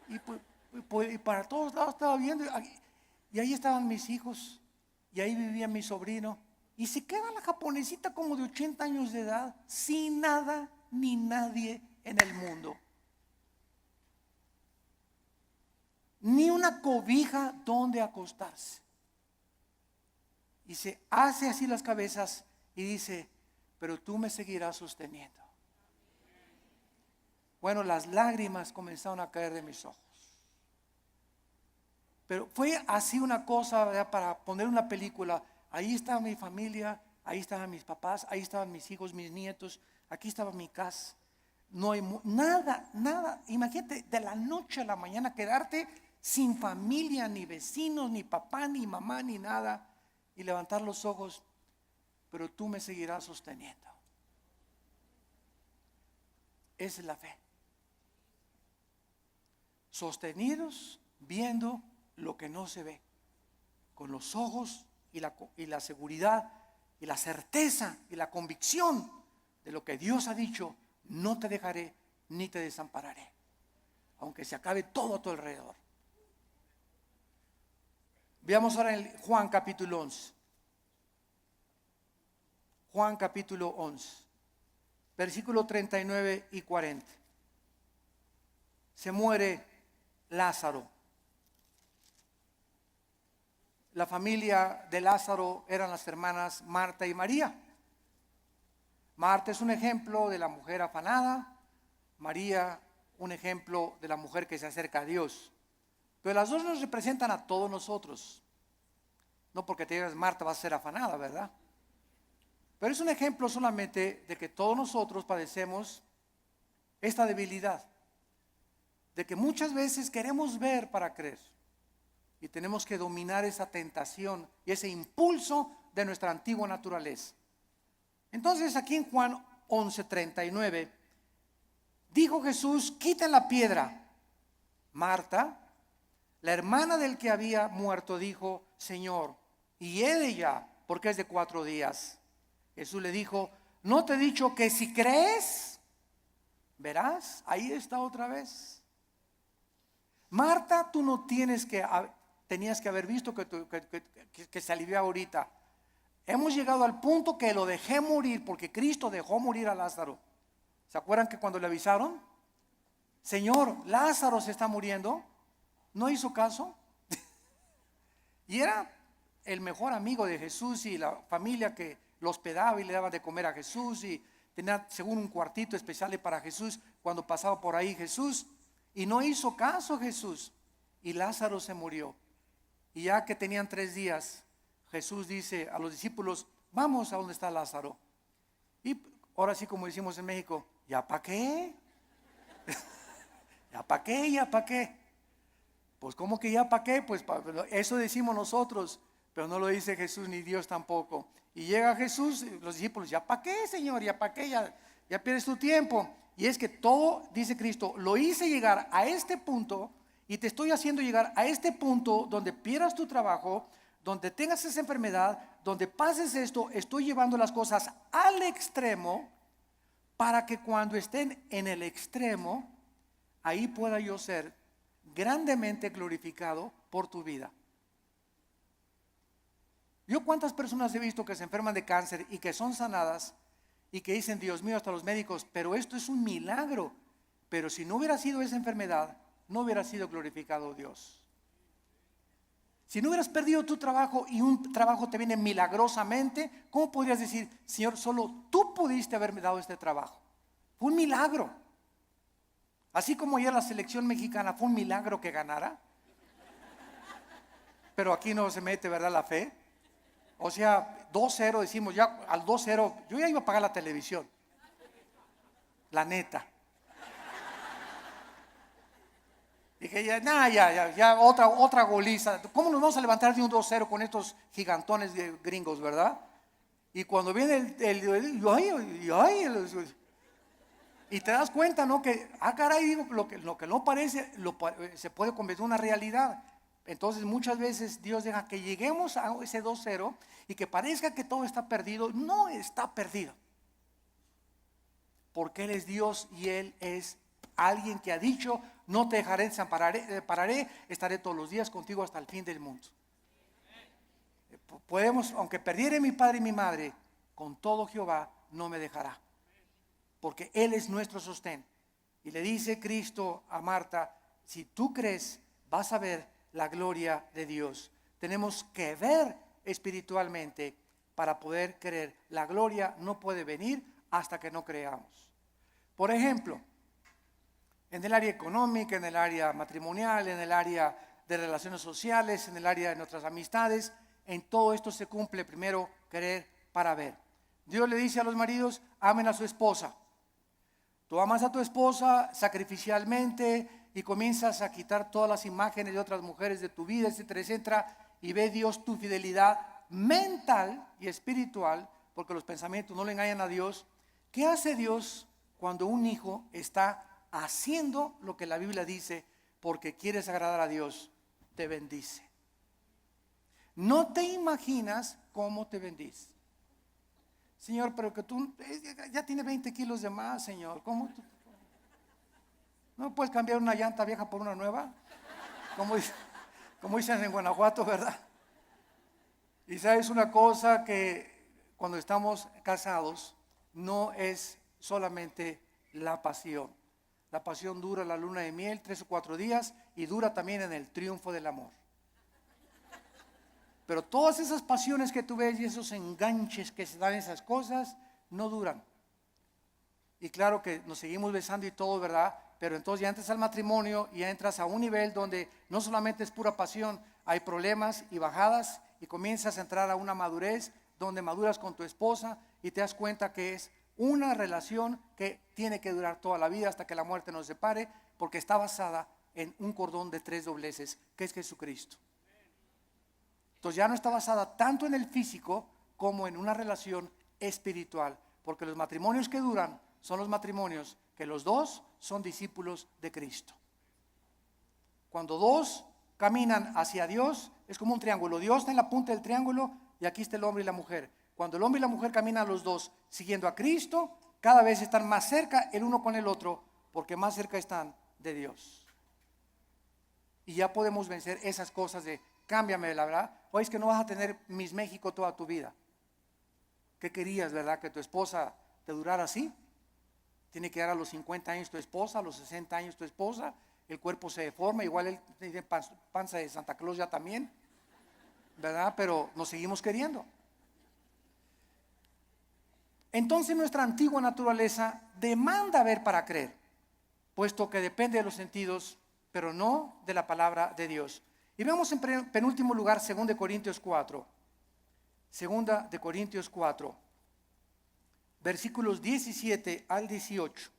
Y para todos lados estaba viendo, y ahí estaban mis hijos, y ahí vivía mi sobrino. Y se queda la japonesita como de 80 años de edad, sin nada ni nadie en el mundo. Ni una cobija donde acostarse. Y se hace así las cabezas y dice, pero tú me seguirás sosteniendo. Bueno, las lágrimas comenzaron a caer de mis ojos. Pero fue así una cosa, ¿verdad? Para poner una película. Ahí estaba mi familia, ahí estaban mis papás, ahí estaban mis hijos, mis nietos, aquí estaba mi casa. No hay nada. Imagínate, de la noche a la mañana quedarte sin familia, ni vecinos, ni papá, ni mamá, ni nada, y levantar los ojos. pero tú me seguirás sosteniendo. Esa es la fe. Sostenidos viendo lo que no se ve, con los ojos y la seguridad y la certeza y la convicción de lo que Dios ha dicho: no te dejaré ni te desampararé, aunque se acabe todo a tu alrededor. Veamos ahora en Juan capítulo 11. Juan capítulo 11, versículo 39 y 40. Se muere Lázaro. La familia de Lázaro eran las hermanas Marta y María. Marta es un ejemplo de la mujer afanada, María un ejemplo de la mujer que se acerca a Dios. Pero las dos nos representan a todos nosotros. No porque te digas Marta va a ser afanada, ¿verdad? Pero es un ejemplo solamente de que todos nosotros padecemos esta debilidad, de que muchas veces queremos ver para creer, y tenemos que dominar esa tentación y ese impulso de nuestra antigua naturaleza. Entonces aquí en Juan 11:39 dijo Jesús: quiten la piedra. Marta, la hermana del que había muerto, dijo: Señor, y ella, porque es de 4 días. Jesús le dijo: ¿no te he dicho que si crees, verás? Ahí está otra vez. Marta, tú no tenías que haber visto que se alivió ahorita. Hemos llegado al punto que lo dejé morir, porque Cristo dejó morir a Lázaro. ¿Se acuerdan que cuando le avisaron: Señor, Lázaro se está muriendo? No hizo caso. Y era el mejor amigo de Jesús, y la familia que lo hospedaba y le daba de comer a Jesús, y tenía según un cuartito especial para Jesús cuando pasaba por ahí Jesús. Y no hizo caso Jesús, y Lázaro se murió. Y ya que tenían 3 días, Jesús dice a los discípulos: vamos a donde está Lázaro. Y ahora sí, como decimos en México, ¿ya para qué? ¿Ya para qué? ¿Ya para qué? Pues ¿cómo que ya para qué? Pues eso decimos nosotros, pero no lo dice Jesús ni Dios tampoco. Y llega Jesús, los discípulos: ¿ya para qué, Señor? ¿Ya para qué? Ya pierdes tu tiempo. Y es que todo, dice Cristo, lo hice llegar a este punto, y te estoy haciendo llegar a este punto donde pierdas tu trabajo, donde tengas esa enfermedad, donde pases esto. Estoy llevando las cosas al extremo para que cuando estén en el extremo, ahí pueda yo ser grandemente glorificado por tu vida. Yo cuántas personas he visto que se enferman de cáncer y que son sanadas y que dicen: Dios mío, hasta los médicos, pero esto es un milagro. Pero si no hubiera sido esa enfermedad, no hubiera sido glorificado Dios. Si no hubieras perdido tu trabajo y un trabajo te viene milagrosamente, ¿cómo podrías decir: Señor, solo tú pudiste haberme dado este trabajo? Fue un milagro. Así como ayer la selección mexicana fue un milagro que ganara. Pero aquí no se mete, ¿verdad?, la fe. O sea, 2-0, decimos, ya al 2-0, yo ya iba a pagar la televisión. La neta. Dije, ya, otra goliza. ¿Cómo nos vamos a levantar de un 2-0 con estos gigantones de gringos, verdad? Y cuando viene y te das cuenta, ¿no? Que, caray, digo, lo que no parece, se puede convertir en una realidad. Entonces muchas veces Dios deja que lleguemos a ese 2-0 y que parezca que todo está perdido. No está perdido, porque Él es Dios y Él es alguien que ha dicho: no te dejaré, desampararé, estaré todos los días contigo hasta el fin del mundo. Podemos, aunque perdiere mi padre y mi madre, con todo Jehová no me dejará, porque Él es nuestro sostén. Y le dice Cristo a Marta: si tú crees, vas a ver la gloria de Dios. Tenemos que ver espiritualmente para poder creer. La gloria no puede venir hasta que no creamos. Por ejemplo, en el área económica, en el área matrimonial, en el área de relaciones sociales, en el área de nuestras amistades, en todo esto se cumple primero creer para ver. Dios le dice a los maridos: amen a su esposa. Tú amas a tu esposa sacrificialmente y comienzas a quitar todas las imágenes de otras mujeres de tu vida, etcétera, etcétera, y ve Dios tu fidelidad mental y espiritual porque los pensamientos no le engañan a Dios. ¿Qué hace Dios cuando un hijo está haciendo lo que la Biblia dice porque quieres agradar a Dios? Te bendice. No te imaginas cómo te bendice. Señor, pero que tú ya tiene 20 kilos de más, Señor. ¿Cómo tú? ¿No puedes cambiar una llanta vieja por una nueva? Como dicen en Guanajuato, ¿verdad? Y sabes una cosa, que cuando estamos casados no es solamente la pasión. La pasión dura la luna de miel 3 o 4 días y dura también en el triunfo del amor. Pero todas esas pasiones que tú ves y esos enganches que se dan en esas cosas no duran. Y claro que nos seguimos besando y todo, ¿verdad? Pero entonces ya entras al matrimonio y ya entras a un nivel donde no solamente es pura pasión, hay problemas y bajadas, y comienzas a entrar a una madurez donde maduras con tu esposa y te das cuenta que es una relación que tiene que durar toda la vida hasta que la muerte nos separe, porque está basada en un cordón de 3 dobleces, que es Jesucristo. Entonces ya no está basada tanto en el físico como en una relación espiritual, porque los matrimonios que duran son los matrimonios que los dos son discípulos de Cristo. Cuando dos caminan hacia Dios, es como un triángulo. Dios está en la punta del triángulo y aquí está el hombre y la mujer. Cuando el hombre y la mujer caminan los dos siguiendo a Cristo, cada vez están más cerca el uno con el otro, porque más cerca están de Dios. Y ya podemos vencer esas cosas de cámbiame, la verdad. O es que no vas a tener Miss México toda tu vida. ¿Qué querías, verdad? Que tu esposa te durara así. Tiene que dar a los 50 años tu esposa, a los 60 años tu esposa. El cuerpo se deforma, igual él tiene panza de Santa Claus ya también, ¿verdad? Pero nos seguimos queriendo. Entonces nuestra antigua naturaleza demanda ver para creer, puesto que depende de los sentidos, pero no de la palabra de Dios. Y vemos en penúltimo lugar 2 de Corintios 4. 2 de Corintios 4, versículos 17 al 18.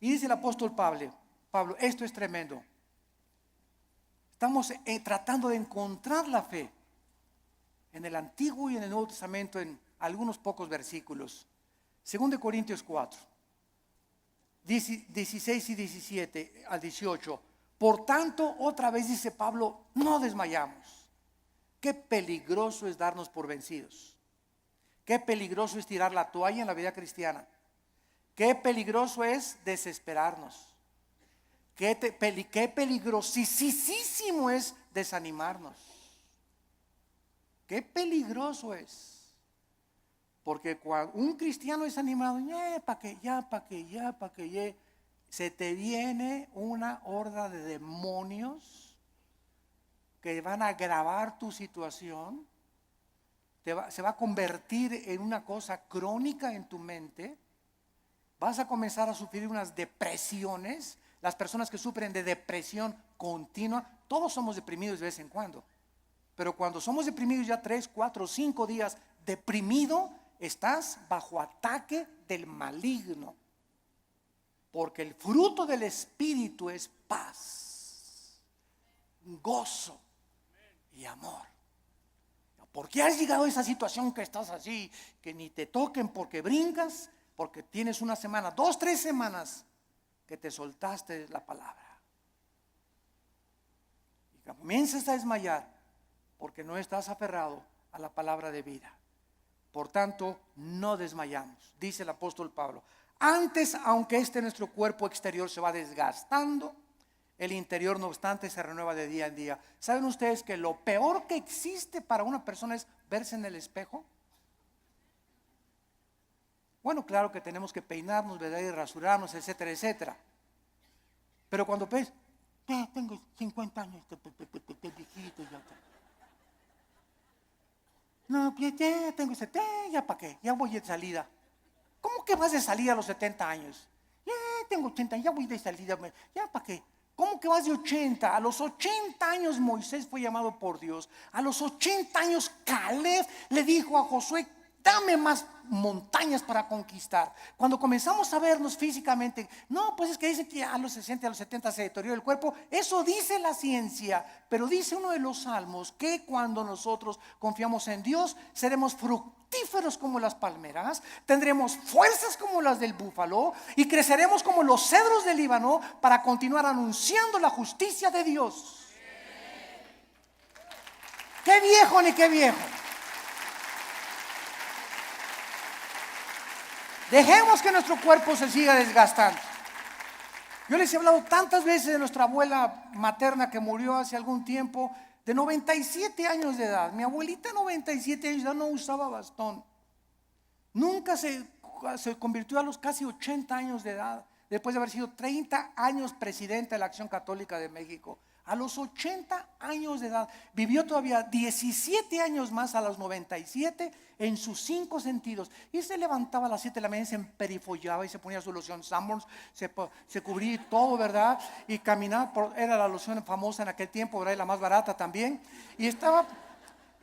Y dice el apóstol Pablo, esto es tremendo. Estamos tratando de encontrar la fe en el Antiguo y en el Nuevo Testamento en algunos pocos versículos. 2 de Corintios 4, 16 y 17 al 18. Por tanto, otra vez dice Pablo, no desmayamos. Qué peligroso es darnos por vencidos. Qué peligroso es tirar la toalla en la vida cristiana. Qué peligroso es desesperarnos. Qué peligrosísimo es desanimarnos. Qué peligroso es. Porque cuando un cristiano es animado, se te viene una horda de demonios que van a agravar tu situación. Se va a convertir en una cosa crónica en tu mente. Vas a comenzar a sufrir unas depresiones. Las personas que sufren de depresión continua, todos somos deprimidos de vez en cuando. Pero cuando somos deprimidos ya 3, 4, 5 días deprimido, estás bajo ataque del maligno. Porque el fruto del Espíritu es paz, gozo y amor. ¿Por qué has llegado a esa situación que estás así, que ni te toquen porque brincas? Porque tienes una semana, 2, 3 semanas que te soltaste la palabra. Y comienzas a desmayar porque no estás aferrado a la palabra de vida. Por tanto, no desmayamos, dice el apóstol Pablo. Antes, aunque nuestro cuerpo exterior se va desgastando, el interior no obstante se renueva de día en día. ¿Saben ustedes que lo peor que existe para una persona es verse en el espejo? Bueno, claro que tenemos que peinarnos, ¿verdad? Y rasurarnos, etcétera, etcétera. Pero cuando ves, ya tengo 50 años, viejito, ya. No, ya tengo 70, ya para qué, ya voy de salida. ¿Cómo que vas de salida a los 70 años? Ya tengo 80, ya voy de salida, ya para qué. ¿Cómo que vas de 80? A los 80 años Moisés fue llamado por Dios. A los 80 años Caleb le dijo a Josué, Dame más montañas para conquistar. Cuando comenzamos a vernos físicamente, no, pues es que dicen que a los 60, a los 70 se deteriora el cuerpo. Eso dice la ciencia, pero dice uno de los salmos que cuando nosotros confiamos en Dios, seremos fructíferos como las palmeras, tendremos fuerzas como las del búfalo y creceremos como los cedros del Líbano para continuar anunciando la justicia de Dios. ¡Qué viejo ni qué viejo! Dejemos que nuestro cuerpo se siga desgastando. Yo les he hablado tantas veces de nuestra abuela materna que murió hace algún tiempo, de 97 años de edad. Mi abuelita, 97 años de edad, no usaba bastón. Nunca se convirtió a los casi 80 años de edad, después de haber sido 30 años presidente de la Acción Católica de México. A los 80 años de edad, vivió todavía 17 años más a los 97 en sus 5 sentidos. Y se levantaba a las 7 de la mañana, se emperifollaba y se ponía su loción Sanborns, se cubría todo, ¿verdad? Y caminaba, era la loción famosa en aquel tiempo, ¿verdad? Y la más barata también. Y estaba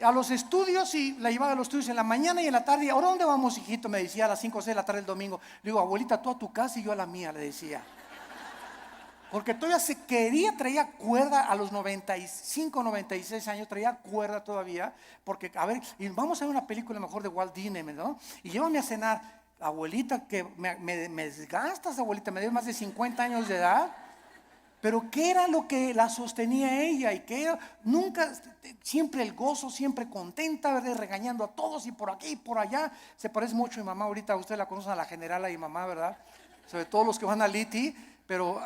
a los estudios y la llevaba a los estudios en la mañana y en la tarde. ¿Ahora dónde vamos, hijito? Me decía a las 5 o 6 de la tarde el domingo. Le digo, abuelita, tú a tu casa y yo a la mía, le decía. Porque todavía se quería, traía cuerda a los 95, 96 años, traía cuerda todavía. Porque, a ver, y vamos a ver una película mejor de Walt Disney, ¿no? Y llévame a cenar, abuelita, que me desgastas, abuelita, me dio más de 50 años de edad. Pero ¿qué era lo que la sostenía ella? Y que era, nunca, siempre el gozo, siempre contenta, ¿verdad? Regañando a todos y por aquí y por allá. Se parece mucho a mi mamá, ahorita ustedes la conocen, a la generala y mamá, ¿verdad? Sobre todo los que van a Liti. Pero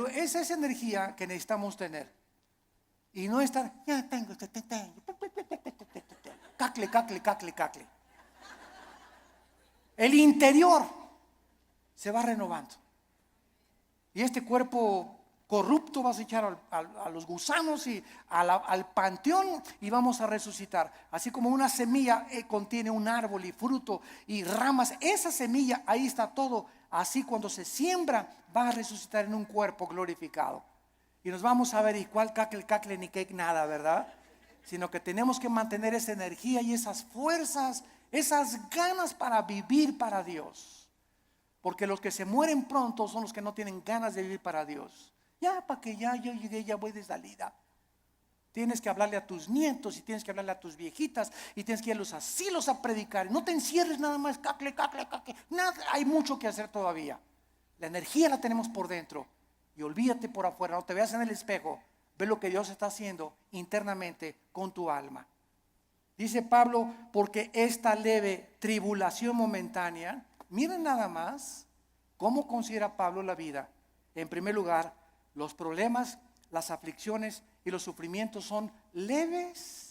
esa es esa energía que necesitamos tener. Y no estar, ya tengo, cacle. El interior se va renovando. Y este cuerpo corrupto vas a echar a los gusanos y al panteón y vamos a resucitar. Así como una semilla contiene un árbol y fruto y ramas, esa semilla, ahí está todo. Así cuando se siembra va a resucitar en un cuerpo glorificado. Y nos vamos a ver, y cuál cacle ni cake nada, ¿verdad? Sino que tenemos que mantener esa energía y esas fuerzas, esas ganas para vivir para Dios. Porque los que se mueren pronto son los que no tienen ganas de vivir para Dios. Ya, para que ya yo llegué, ya voy de salida. Tienes que hablarle a tus nietos y tienes que hablarle a tus viejitas y tienes que ir a los asilos a predicar. No te encierres nada más, cacle. Nada, hay mucho que hacer todavía. La energía la tenemos por dentro y olvídate por afuera. No te veas en el espejo, ve lo que Dios está haciendo internamente con tu alma. Dice Pablo, porque esta leve tribulación momentánea, miren nada más cómo considera Pablo la vida. En primer lugar, los problemas, las aflicciones y los sufrimientos son leves.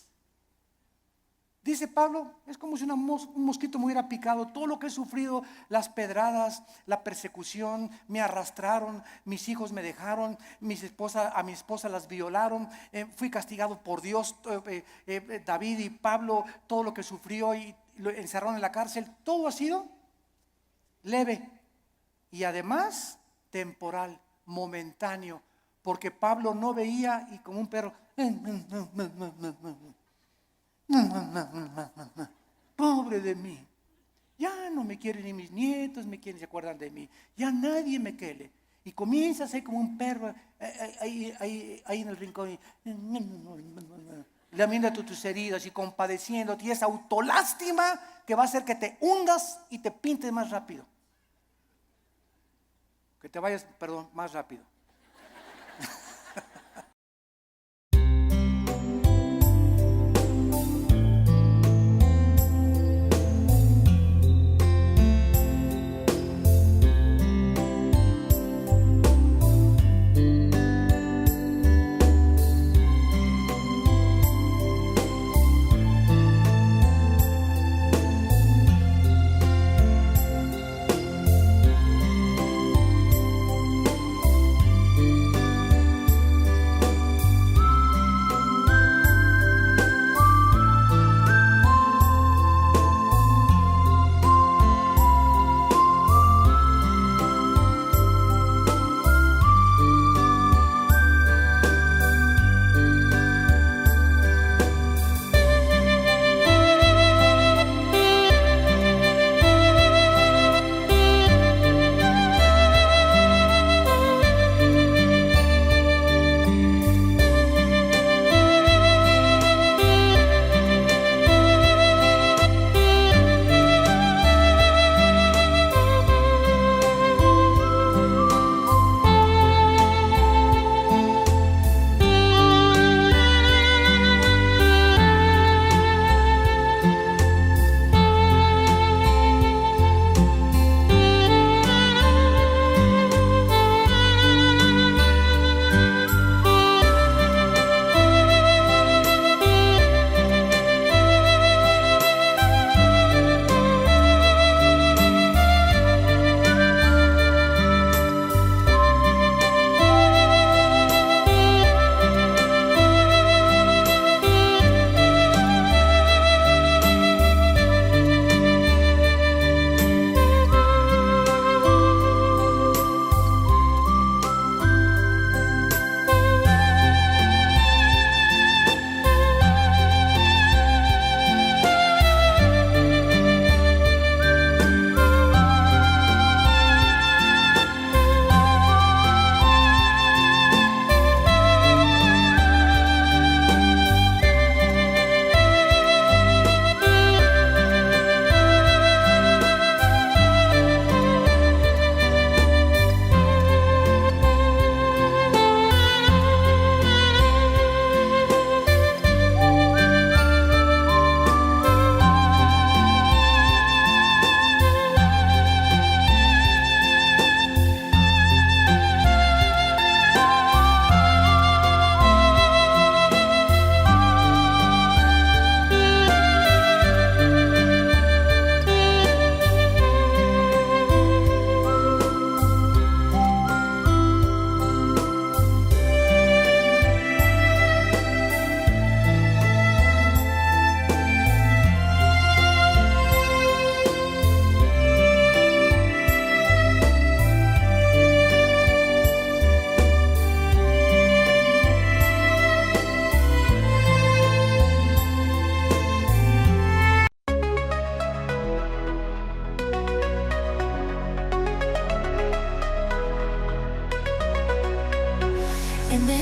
Dice Pablo, es como si un mosquito me hubiera picado. Todo lo que he sufrido, las pedradas, la persecución, me arrastraron, mis hijos me dejaron, a mi esposa las violaron, fui castigado por Dios. David y Pablo, todo lo que sufrió y lo encerraron en la cárcel, todo ha sido leve y además temporal, momentáneo. Porque Pablo no veía y como un perro, pobre de mí, ya no me quieren ni mis nietos, se acuerdan de mí, ya nadie me quiere. Y comienza a ser como un perro ahí en el rincón, lamiéndote tus heridas y compadeciéndote, y esa autolástima que va a hacer que te hundas y te pintes más rápido. Que te vayas, más rápido.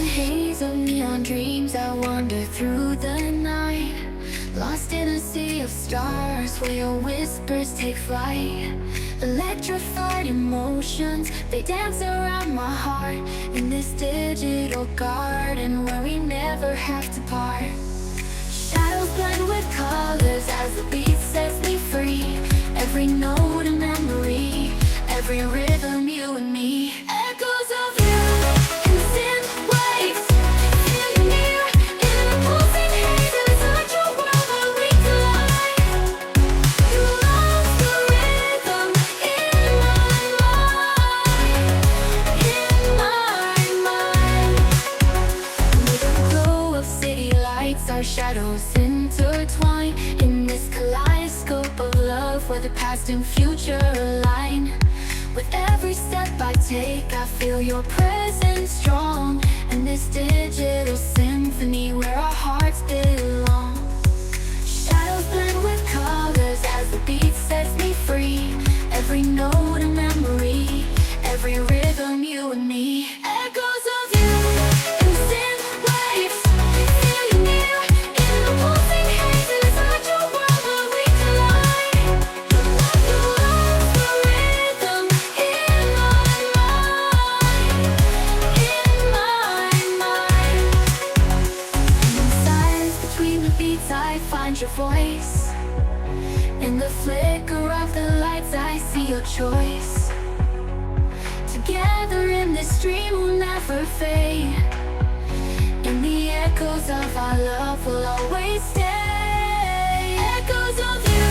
haze of neon dreams, I wander through the night, lost in a sea of stars where your whispers take flight. Electrified emotions, they dance around my heart, in this digital garden where we never have to part. Shadows blend with colors as the beat sets me free. Every note a memory, every rhythm you and me. Echoes of you in synth waves, feel you near in the pulsing haze. It's such a world where we collide. You lost the rhythm in my mind, in my mind. With the glow of city lights, our shadows intertwine in this kaleidoscope of love where the past and future align. With every step I take, I feel your presence strong, and this digital symphony where our hearts belong. Shadows blend with colors as the beat sets me free. Every note a memory, every rhythm you and me. Echoes of you in synth waves, feel you near in the pulsing haze. It's such a world where we collide. You lost the rhythm in my mind, in my mind. And in silence between the beats, I find your voice. In the flicker of the lights, I see your choice. Together in this dream we'll never fade. In the echoes of our love we'll always stay. Echoes of you